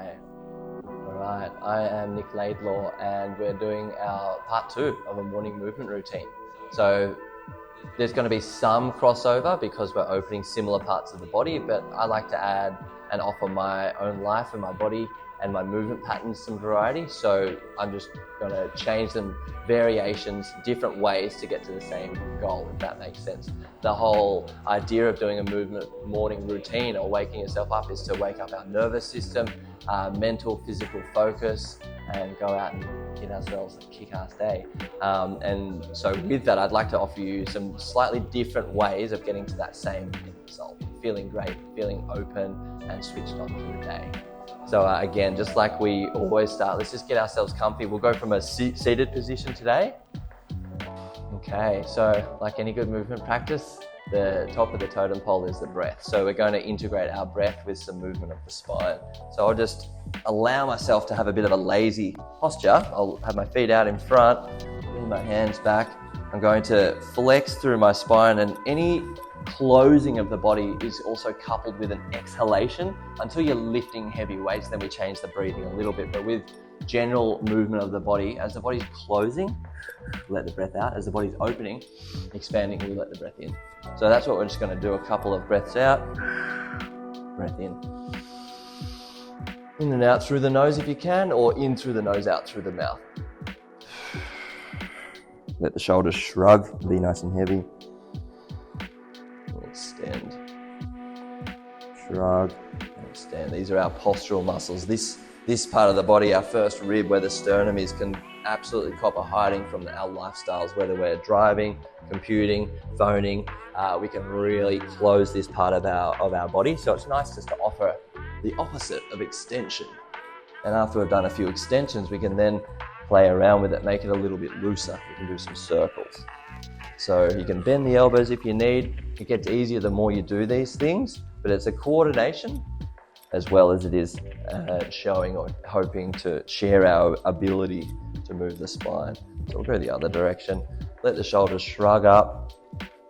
Okay. All right. I am Nick Laidlaw, and we're doing our part 2 of a morning movement routine. So there's going to be some crossover because we're opening similar parts of the body, but I like to add and offer my own life and my body and my movement patterns some variety. So I'm just going to change them, variations, different ways to get to the same goal, if that makes sense. The whole idea of doing a movement morning routine or waking yourself up is to wake up our nervous system, mental, physical focus, and go out and get ourselves a kick-ass day. And so with that, I'd like to offer you some slightly different ways of getting to that same end result. Feeling great, feeling open and switched on through the day. So again, just like we always start, let's just get ourselves comfy. We'll go from a seated position today. Okay, so like any good movement practice, the top of the totem pole is the breath. So we're going to integrate our breath with some movement of the spine. So I'll just allow myself to have a bit of a lazy posture. I'll have my feet out in front, bring my hands back. I'm going to flex through my spine, and any closing of the body is also coupled with an exhalation until you're lifting heavy weights. Then we change the breathing a little bit, but with general movement of the body, as the body's closing, let the breath out. As the body's opening, expanding, we let the breath in. So that's what we're just going to do. A couple of breaths out, breath in and out through the nose if you can, or in through the nose, out through the mouth. Let the shoulders shrug, be nice and heavy. Extend, shrug, and extend. These are our postural muscles. This part of the body, our first rib where the sternum is, can absolutely cop a hiding from our lifestyles, whether we're driving, computing, phoning. We can really close this part of our body. So it's nice just to offer the opposite of extension. And after we've done a few extensions, we can then play around with it, make it a little bit looser. We can do some circles. So you can bend the elbows if you need. It gets easier the more you do these things, but it's a coordination as well as it is showing or hoping to share our ability to move the spine. So we'll go the other direction. Let the shoulders shrug up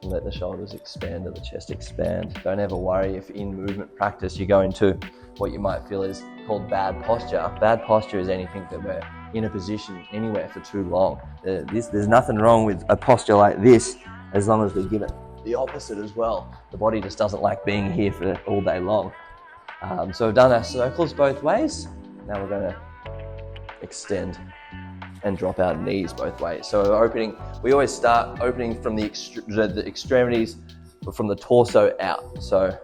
and let the shoulders expand and the chest expand. Don't ever worry if in movement practice you go into what you might feel is called bad posture. Bad posture is anything that we're in a position anywhere for too long. There's nothing wrong with a posture like this as long as we give it the opposite as well. The body just doesn't like being here for all day long. So we've done our circles both ways. Now we're going to extend and drop our knees both ways. So we're opening, we always start opening from the extremities, from the torso out. So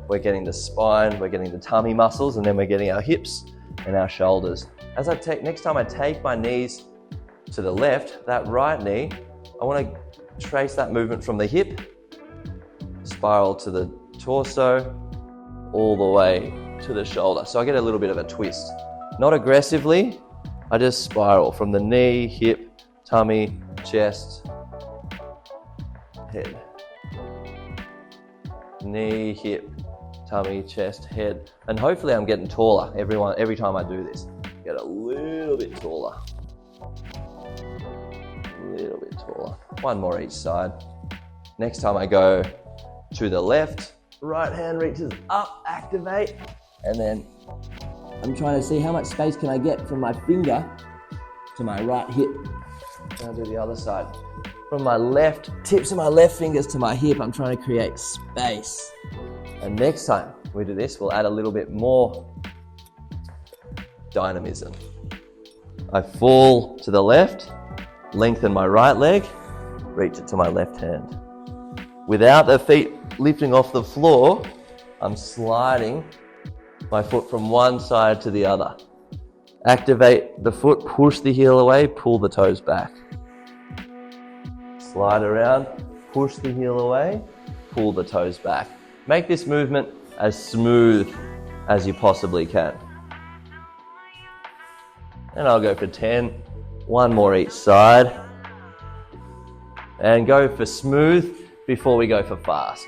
we're getting the spine, we're getting the tummy muscles, and then we're getting our hips and our shoulders. As I next time I take my knees to the left, that right knee, I want to trace that movement from the hip, spiral to the torso, all the way to the shoulder. So I get a little bit of a twist. Not aggressively, I just spiral from the knee, hip, tummy, chest, head. Knee, hip, tummy, chest, head. And hopefully I'm getting taller every time I do this. Get a little bit taller. A little bit taller. One more each side. Next time I go to the left, right hand reaches up, activate, and then I'm trying to see how much space can I get from my finger to my right hip. And I'll do the other side. From my left, tips of my left fingers to my hip, I'm trying to create space. And next time we do this, we'll add a little bit more dynamism. I fall to the left, lengthen my right leg, reach it to my left hand. Without the feet lifting off the floor, I'm sliding my foot from one side to the other. Activate the foot, push the heel away, pull the toes back. Slide around, push the heel away, pull the toes back. Make this movement as smooth as you possibly can. And I'll go for 10, one more each side. And go for smooth before we go for fast.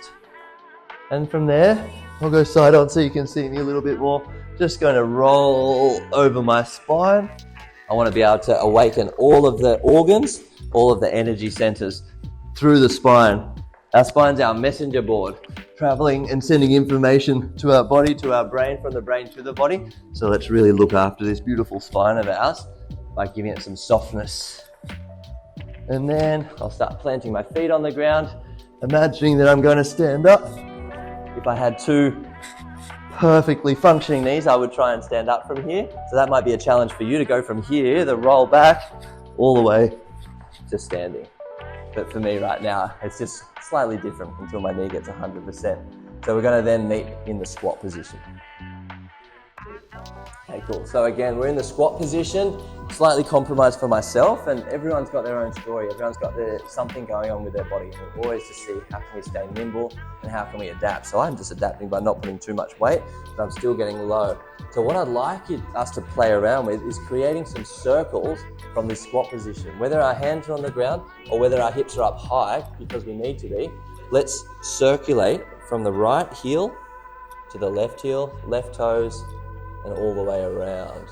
And from there, I'll go side on so you can see me a little bit more. Just going to roll over my spine. I want to be able to awaken all of the organs, all of the energy centers through the spine. Our spine's our messenger board. traveling and sending information to our body, to our brain, from the brain to the body. So let's really look after this beautiful spine of ours by giving it some softness. And then I'll start planting my feet on the ground, imagining that I'm going to stand up. If I had two perfectly functioning knees, I would try and stand up from here. So that might be a challenge for you to go from here, the roll back, all the way to standing. But for me right now, it's just slightly different until my knee gets 100%. So we're going to then meet in the squat position. Okay, cool. So again, we're in the squat position, slightly compromised for myself, and everyone's got their own story. Everyone's got something going on with their body. We're always to see how can we stay nimble and how can we adapt. So I'm just adapting by not putting too much weight, but I'm still getting low. So what I'd like us to play around with is creating some circles from this squat position. Whether our hands are on the ground or whether our hips are up high, because we need to be, let's circulate from the right heel to the left heel, left toes, and all the way around.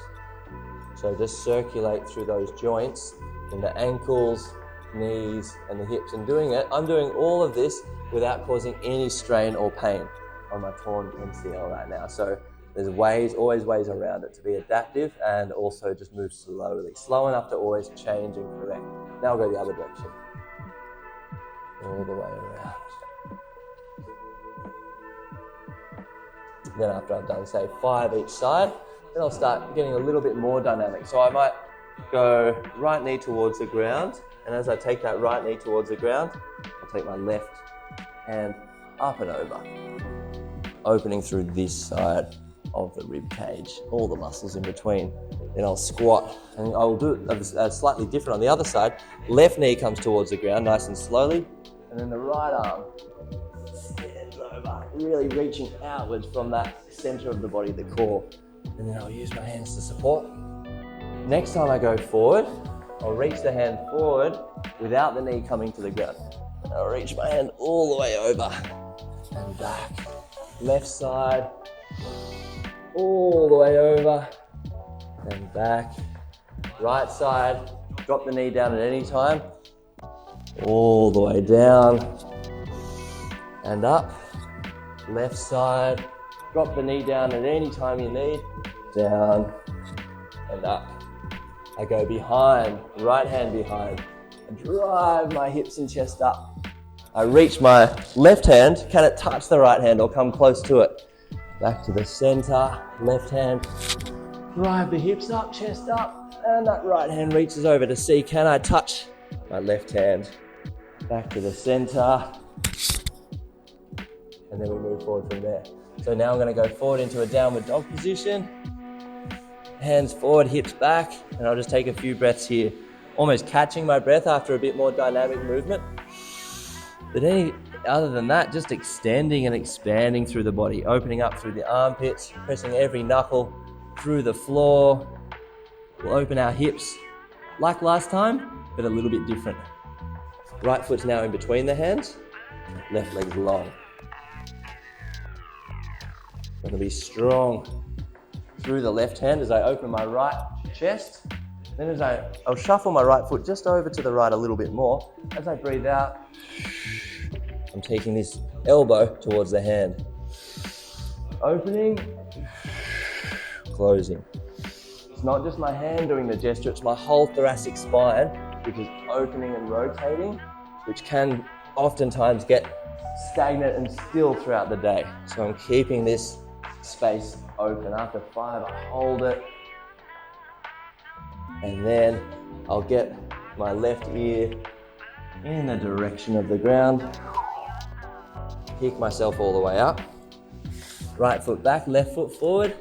So just circulate through those joints in the ankles, knees, and the hips. And doing it, I'm doing all of this without causing any strain or pain on my torn MCL right now. So there's always ways around it to be adaptive and also just move slowly, slow enough to always change and correct. Now I'll go the other direction. All the way around. Then after I've done, say, 5 each side, then I'll start getting a little bit more dynamic. So I might go right knee towards the ground, and as I take that right knee towards the ground, I'll take my left hand up and over, opening through this side of the rib cage, all the muscles in between. Then I'll squat, and I'll do it slightly different on the other side. Left knee comes towards the ground, nice and slowly, and then the right arm stands over, really reaching outwards from that center of the body, the core. And then I'll use my hands to support. Next time I go forward, I'll reach the hand forward without the knee coming to the ground. And I'll reach my hand all the way over and back. Left side, all the way over and back. Right side, drop the knee down at any time, all the way down and up. Left side, drop the knee down at any time you need, down and up. I go behind, right hand behind, and drive my hips and chest up. I reach my left hand, can it touch the right hand or come close to it? Back to the center, left hand, drive the hips up, chest up, and that right hand reaches over to see, can I touch my left hand? Back to the center, and then we move forward from there. So now I'm going to go forward into a downward dog position. Hands forward, hips back, and I'll just take a few breaths here. Almost catching my breath after a bit more dynamic movement. But other than that, just extending and expanding through the body, opening up through the armpits, pressing every knuckle through the floor. We'll open our hips like last time, but a little bit different. Right foot's now in between the hands, left leg's long. I'm going to be strong through the left hand as I open my right chest. Then as I'll shuffle my right foot just over to the right a little bit more. As I breathe out, I'm taking this elbow towards the hand. Opening, closing. It's not just my hand doing the gesture, it's my whole thoracic spine, which is opening and rotating, which can oftentimes get stagnant and still throughout the day. So I'm keeping this space open. After 5, I hold it. And then I'll get my left ear in the direction of the ground. Pick myself all the way up. Right foot back, left foot forward.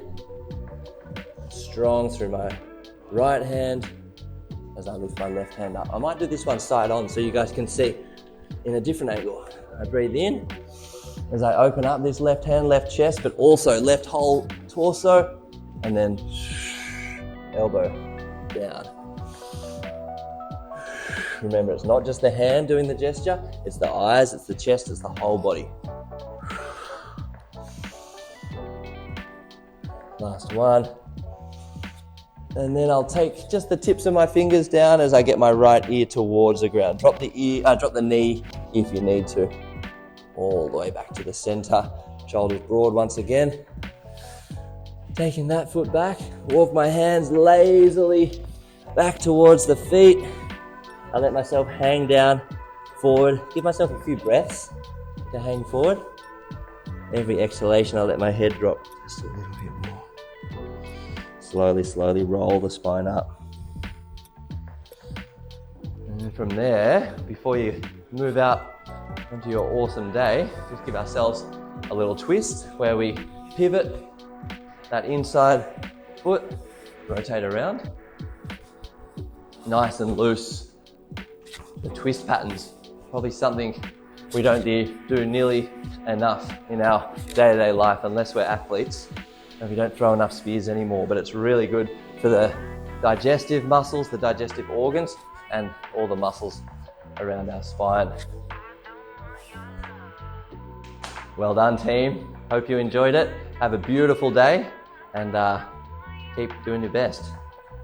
Strong through my right hand as I lift my left hand up. I might do this one side on so you guys can see in a different angle. I breathe in as I open up this left hand, left chest, but also left whole torso, and then elbow down. Remember, it's not just the hand doing the gesture, it's the eyes, it's the chest, it's the whole body. Last one. And then I'll take just the tips of my fingers down as I get my right ear towards the ground. Drop the knee if you need to. all the way back to the center. Shoulders broad once again. Taking that foot back, walk my hands lazily back towards the feet. I let myself hang down forward. Give myself a few breaths to hang forward. Every exhalation, I let my head drop just a little bit more. Slowly, slowly roll the spine up. And then from there, before you move out onto your awesome day, just give ourselves a little twist where we pivot that inside foot, rotate around. Nice and loose. The twist patterns, probably something we don't do nearly enough in our day-to-day life unless we're athletes, and we don't throw enough spears anymore, but it's really good for the digestive muscles, the digestive organs, and all the muscles around our spine. Well done, team. Hope you enjoyed it. Have a beautiful day and keep doing your best.